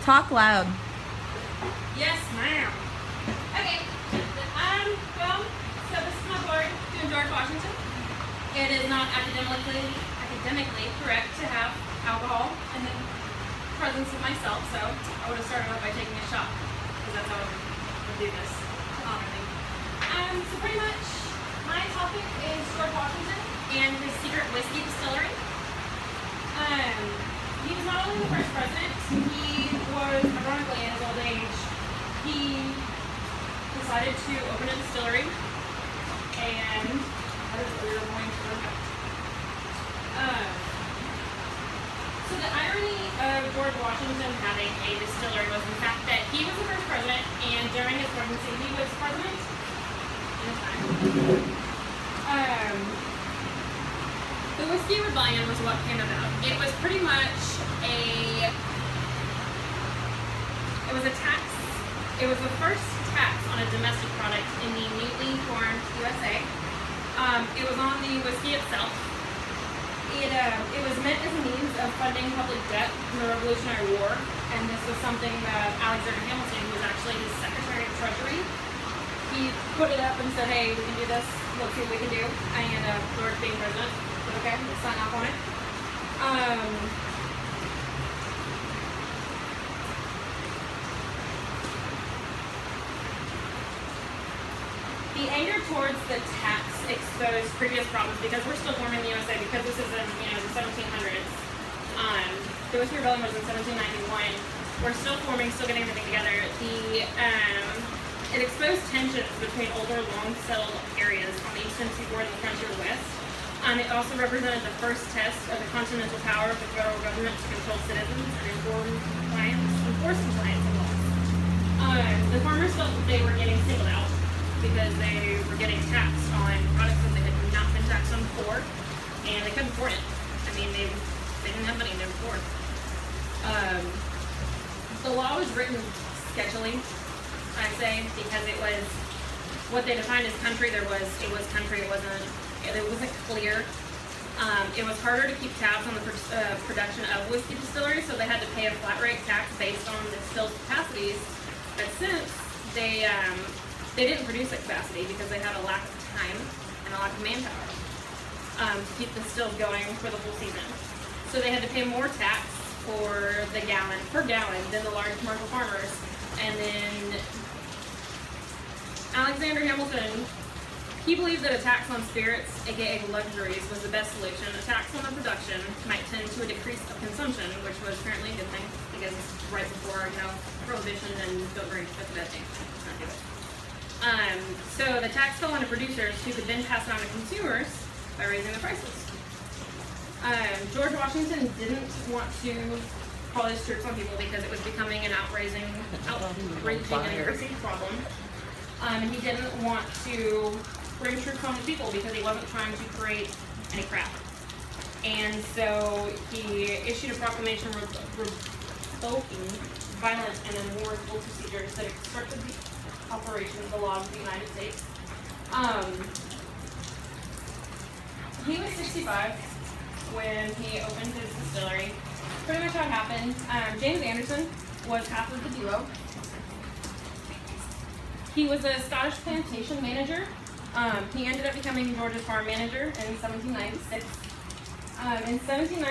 Talk loud. Yes, ma'am. Okay. Well, so this is my board doing George Washington. It is not academically correct to have alcohol in the presence of myself, so I would have started off by taking a shot, because that's how I would do this to honor me. So pretty much, my topic is George Washington and his secret whiskey distillery. He was not only the first president, he was, ironically, in his old age, he decided to open a distillery, and that is what we were going to look at. So the irony of George Washington having a distillery was the fact that he was the first president, and during his presidency, he was president in his time. The Whiskey Rebellion was what came about. It was pretty much it was a tax. It was the first tax on a domestic product in the newly formed USA. It was on the whiskey itself. It was meant as a means of funding public debt in the Revolutionary War, and this was something that Alexander Hamilton, who was actually his Secretary of Treasury, he put it up and said, "Hey, we can do this. Let's see what we can do." And George being president, said, "Okay, let's sign off on it." The anger towards the tax exposed previous problems because we're still forming the USA, because this is in the 1700s. The Whiskey Rebellion was in 1791. We're still forming, still getting everything together. It exposed tensions between older, long-settled areas on the eastern seaboard and the frontier west. It also represented the first test of the continental power of the federal government to control citizens and enforce compliance and laws. The farmers felt that they were getting singled out because they were getting taxed on products that they had not been taxed on before, and they couldn't afford it. I mean, they didn't have money to afford. The law was written sketchily, I'd say, because it was what they defined as country. It was country. It wasn't clear. It was harder to keep tabs on the production of whiskey distilleries, so they had to pay a flat rate tax based on the distilled capacities. But since they didn't produce at capacity because they had a lack of time and a lack of manpower to keep the stills going for the whole season. So they had to pay more tax per gallon than the large commercial farmers. And then Alexander Hamilton, he believed that a tax on spirits, aka luxuries, was the best solution. A tax on the production might tend to a decrease of consumption, which was apparently a good thing because right before prohibition and don't drink, that's a bad thing. Let's not do it. So the tax fell on to producers who could then pass it on to consumers by raising the prices. George Washington didn't want to call his troops on people because it was becoming an outraging and aggressive problem. And he didn't want to bring troops on to people because he wasn't trying to create any crap. And so he issued a proclamation revoking violent and unwarrantable procedures that obstructed the operation of the laws of the United States. He was 65 when he opened his distillery. Pretty much how it happened. James Anderson was half of the duo. He was a Scottish plantation manager. He ended up becoming George's farm manager in 1796. In 1796,